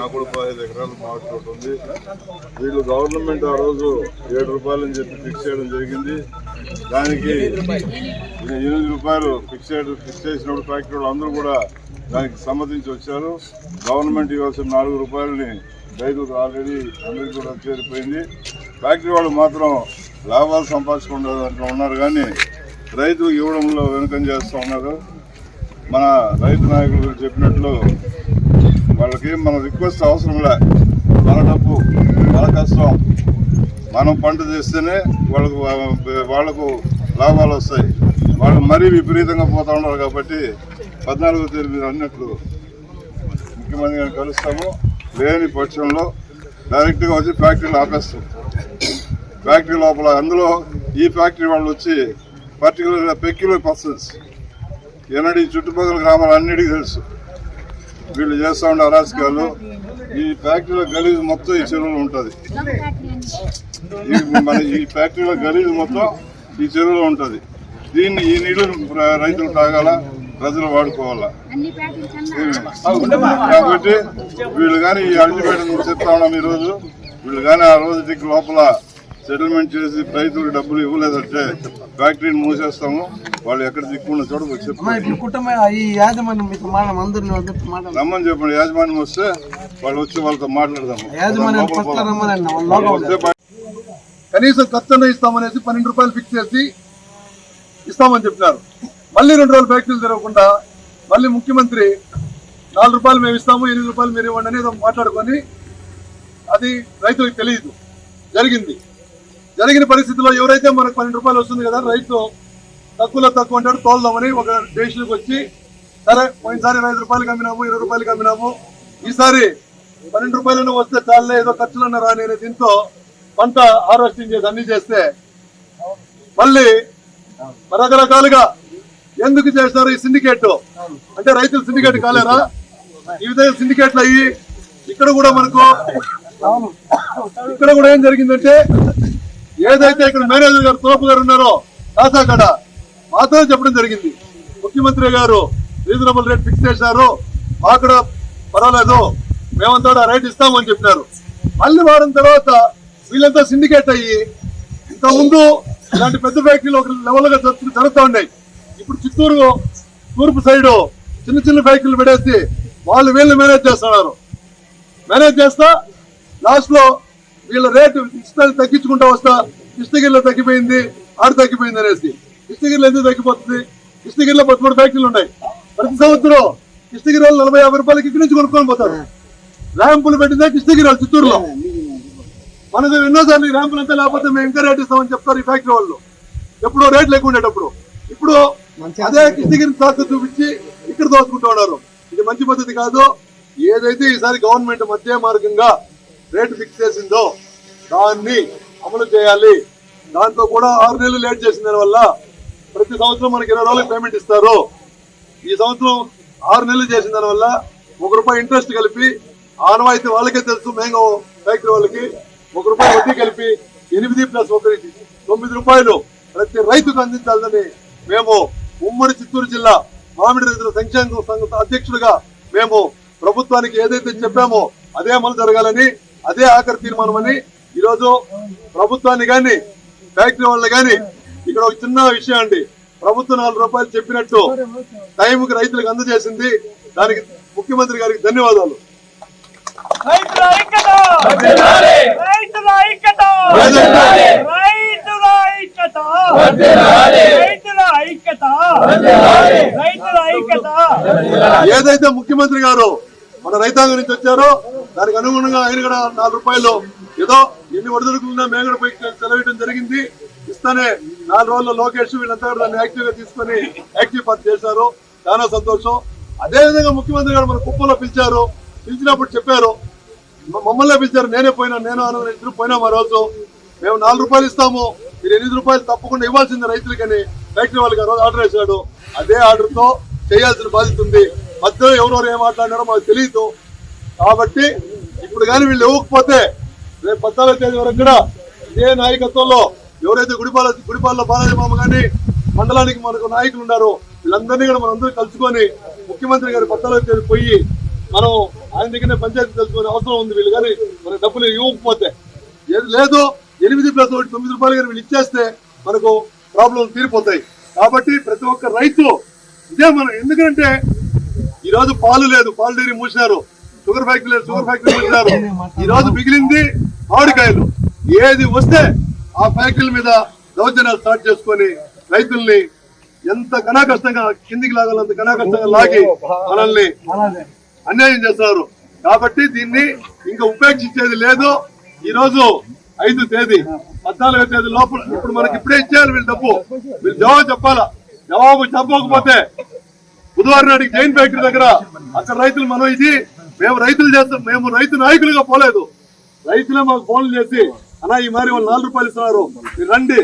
నాకు కూడా 15 ఎకరాలు మామిడి తోట ఉంది. వీళ్ళు గవర్నమెంట్ ఆ రోజు 7 రూపాయలు అని చెప్పి ఫిక్స్ చేయడం జరిగింది. దానికి 8 రూపాయలు ఫిక్స్ చేసినప్పుడు ఫ్యాక్టరీ వాళ్ళు అందరూ కూడా దానికి సమ్మతించి వచ్చారు. గవర్నమెంట్ ఇవ్వాల్సిన 4 రూపాయలని రైతులకు ఆల్రెడీ అందరికీ కూడా చేరిపోయింది. ఫ్యాక్టరీ వాళ్ళు మాత్రం లాభాలు సంపాదించకుండా దాంట్లో ఉన్నారు, కానీ రైతులకు ఇవ్వడంలో వెనుకం చేస్తూ ఉన్నారు. మన రైతు నాయకులు చెప్పినట్లు వాళ్ళకి మన రిక్వెస్ట్ అవసరంలే. మన డబ్బు మన కష్టం మనం పంట చేస్తేనే వాళ్ళకు లాభాలు వస్తాయి. వాళ్ళు మరీ విపరీతంగా పోతూ ఉన్నారు కాబట్టి 14వ తేదీ మీరు అన్నట్లు ముఖ్యమంత్రి గారిని కలుస్తాము. లేని పక్షంలో డైరెక్ట్గా వచ్చి ఫ్యాక్టరీలు ఆపేస్తాం. ఫ్యాక్టరీ లోపల అందులో ఈ ఫ్యాక్టరీ వాళ్ళు వచ్చి పర్టికులర్గా పెక్యులర్ పర్సన్స్ ఎన్నడీ చుట్టుపక్కల గ్రామాలు అన్నిటికీ తెలుసు. వీళ్ళు చేస్తూ ఉండే అరాచకాలు. ఈ ఫ్యాక్టరీలో గలీజు మొత్తం ఈ చెరువులో ఉంటుంది. మన ఈ ఫ్యాక్టరీలో గలీజు మొత్తం ఈ చెరువులో ఉంటుంది. దీన్ని ఈ నీళ్లు రైతులు తాగాల, ప్రజలు వాడుకోవాలా. కాబట్టి వీళ్ళు కానీ ఈ అల్టిమేట్ చెప్తా ఉన్నాం ఈరోజు. వీళ్ళు కానీ ఆ రోజుకి లోపల సెటిల్మెంట్ చేసి రైతులకు డబ్బులు ఇవ్వలేదంటే ఫ్యాక్టరీని మూసేస్తాము. వాళ్ళు ఎక్కడ దిక్కున్న చోట రమ్మని చెప్పండి. యాజమాన్యం వస్తే వాళ్ళు వచ్చి వాళ్ళతో మాట్లాడదాము. కనీసం ఖర్చు ఇస్తామనేసి 12 రూపాయలు ఫిక్స్ చేసి ఇస్తామని చెప్పినారు. మళ్ళీ 2 రోజులు ఫ్యాక్టరీలు తెరవకుండా మళ్ళీ ముఖ్యమంత్రి 4 రూపాయలు మేము ఇస్తాము, 8 రూపాయలు మీరు ఇవ్వండి అనేది మాట్లాడుకొని అది రైతులకు తెలియదు. జరిగిన పరిస్థితుల్లో ఎవరైతే మనకు 12 రూపాయలు వస్తుంది కదా, రైతు తక్కువలో తక్కువ అంటాడు, తోలుదామని ఒక డెసిషన్కి వచ్చి సరే పోయినసారి 5 రూపాయలు అమ్మినాము, 20 రూపాయలు అమ్మినాము, ఈసారి 12 రూపాయలను వస్తే చాలే ఏదో ఖర్చులన్న రాని అనే దీంతో పంట హార్వెస్టింగ్ చేసి అన్ని చేస్తే మళ్ళీ రకరకాలుగా ఎందుకు చేస్తారు ఈ సిండికేట్ అంటే రైతులు సిండికేట్ కాలేరా? ఈ విధంగా సిండికేట్లు అయ్యి ఇక్కడ కూడా మనకు ఇక్కడ కూడా ఏం జరిగిందంటే ఏదైతే ఇక్కడ మేనేజర్ గారు తోపు గారు ఉన్నారో కాసాకడ మాత్రమే చెప్పడం జరిగింది. ముఖ్యమంత్రి గారు రీజనబుల్ రేట్ ఫిక్స్ చేశారు, మాకు కూడా పర్వాలేదు మేమంతా రైట్ ఇస్తామని చెప్పినారు. మళ్ళీ వారం తర్వాత వీళ్ళంతా సిండికేట్ అయ్యి ఇంతకుముందు ఇలాంటి పెద్ద ఫ్యాక్టరీలు ఒక లెవెల్గా జరుగుతూ ఉన్నాయి. ఇప్పుడు చిత్తూరు తూర్పు సైడు చిన్న చిన్న ఫ్యాక్టరీలు పెడేసి వాళ్ళు వీళ్ళు మేనేజ్ చేస్తున్నారు. మేనేజ్ చేస్తా లాస్ట్ లో వీళ్ళ రేటు ఇష్టాన్ని తగ్గించుకుంటా వస్తా కృష్ణగిరిలో తగ్గిపోయింది, ఆడ తగ్గిపోయింది అనేసి. కృష్ణగిరిలో ఎందుకు తగ్గిపోతుంది? కృష్ణగిరిలో 13 ఫ్యాక్టరీలు ఉన్నాయి. ప్రతి సంవత్సరం కృష్ణగిరి వాళ్ళు 40-50 రూపాయలకి ఇక్కడి నుంచి కొనుక్కొని పోతారు. ర్యాంపులు పెట్టిందే కృష్ణగిరి వాళ్ళు చిత్తూరులో. మనకు ఎన్నోసార్లు ర్యాంపులు అంతా లేకపోతే మేము ఇంకా రేట్ ఇస్తామని చెప్తారు ఈ ఫ్యాక్టరీ వాళ్ళు. ఎప్పుడో రేట్లు ఎక్కువ ఉండేటప్పుడు ఇప్పుడు అదే కృష్ణగిరిని తాకు చూపించి ఇక్కడ దోచుకుంటూ ఉన్నారు. ఇది మంచి పద్ధతి కాదు. ఏదైతే ఈసారి గవర్నమెంట్ మధ్య మార్గంగా రేటు ఫిక్స్ చేసిందో దాన్ని అమలు చేయాలి. దాంతో కూడా 6 నెలలు లేట్ చేసిన దాని వల్ల ప్రతి సంవత్సరం మనకి 20 రోజులకు పేమెంట్ ఇస్తారు. ఈ సంవత్సరం 6 నెలలు చేసిన దాని వల్ల ₹1 ఇంట్రెస్ట్ కలిపి ఆనవాయితీ వాళ్ళకే తెలుసు, మ్యాంగో ఫ్యాక్టరీ వాళ్ళకి ₹1 వడ్డీ కలిపి 8 + 1 9 రూపాయలు ప్రతి రైతుకు అందించాలని మేము ఉమ్మడి చిత్తూరు జిల్లా మామిడి రైతుల సంక్షేమ సంఘ అధ్యక్షుడిగా మేము ప్రభుత్వానికి ఏదైతే చెప్పామో అదే అమలు జరగాలని, అదే ఆఖరి తీర్మానం అని ఈరోజు ప్రభుత్వాన్ని కానీ ఫ్యాక్టరీ వాళ్ళు కానీ ఇక్కడ ఒక చిన్న విషయం అండి. ప్రభుత్వం 4 రూపాయలు చెప్పినట్టు టైంకి రైతులకు అందజేసింది. దానికి ముఖ్యమంత్రి గారికి ధన్యవాదాలు. ఏదైతే ముఖ్యమంత్రి గారు మన రైతాంగం నుంచి వచ్చారో దానికి అనుగుణంగా ఆయన కూడా 4 రూపాయలు ఏదో ఎన్ని ఒడిదుడుకులున్నా మేము కూడా పోయి సెలవేయడం జరిగింది. ఇస్తానే 4 రోజుల్లో లోకేష్ వీళ్ళంతా కూడా దాన్ని యాక్టివ్ గా తీసుకొని యాక్టివ్ పార్టీ చేశారు. చాలా సంతోషం. అదే విధంగా ముఖ్యమంత్రి గారు మన కుప్పంలో పిలిచారు. పిలిచినప్పుడు చెప్పారు, మమ్మల్ని పిలిచారు, నేనే పోయినా, నేను ఆనందం ఇద్దరు పోయినాం. ఆ రోజు మేము 4 రూపాయలు ఇస్తాము, మీరు 8 రూపాయలు తప్పకుండా ఇవ్వాల్సింది రైతులకని ఫ్యాక్టరీ వాళ్ళకి ఆ రోజు ఆర్డర్ వేశాడు. అదే ఆర్డర్ తో చేయాల్సిన బాధ్యత ఉంది. మధ్యలో ఎవరెవరు ఏం మాట్లాడినారో మాకు తెలియదు. కాబట్టి ఇప్పుడు కానీ వీళ్ళు ఇవ్వకపోతే రేపు 14వ తేదీ వరకు కూడా ఇదే నాయకత్వంలో ఎవరైతే గుడిపాలలో బాలాజీ మామ కానీ మండలానికి మనకు నాయకులు ఉన్నారో వీళ్ళందరినీ కూడా మనందరూ కలుసుకొని ముఖ్యమంత్రి గారు 14వ తేదీ పోయి మనం ఆయన దగ్గర పంచాయతీ తెలుసుకునే అవసరం ఉంది వీళ్ళు, కానీ మన డబ్బులు ఇవ్వకపోతే ఏది లేదు 8+1 9 రూపాయలు కానీ వీళ్ళు ఇచ్చేస్తే మనకు ప్రాబ్లం తీరిపోతాయి. కాబట్టి ప్రతి ఒక్క రైతు ఇదే మనం, ఎందుకంటే ఈ రోజు పాలు లేదు, పాలు డైరీ మూసినారు, షుగర్ ఫ్యాక్టరీ లేదు, షుగర్ ఫ్యాక్టరీ మూసినారు. ఈ రోజు మిగిలింది మామిడికాయలు. ఏది వస్తే ఆ ఫ్యాక్టరీల మీద దౌర్జన్యాలు స్టార్ట్ చేసుకొని రైతుల్ని ఎంత కష్టంగా కిందికి లాగాలంత కష్టంగా లాగి మనల్ని అన్యాయం చేస్తున్నారు. కాబట్టి దీన్ని ఇంకా ఉపేక్షించేది లేదు. ఈ రోజు 5వ తేదీ 14వ తేదీ లోపల ఇప్పుడు మనకి ఇప్పుడే ఇచ్చేయాలి వీళ్ళు డబ్బు, వీళ్ళు జవాబు చెప్పాలా. జవాబు చెప్పకపోతే బుధవారం నాటికి జైన్ ఫ్యాక్టరీ దగ్గర అక్కడ రైతులు మనం ఇది మేము రైతులు చేస్తాం, మేము రైతు నాయకులుగా పోలేదు, రైతులే మాకు ఫోన్లు చేసి అన్నా ఈ మరి వాళ్ళు 4 రూపాయలు ఇస్తున్నారు మీరు రండి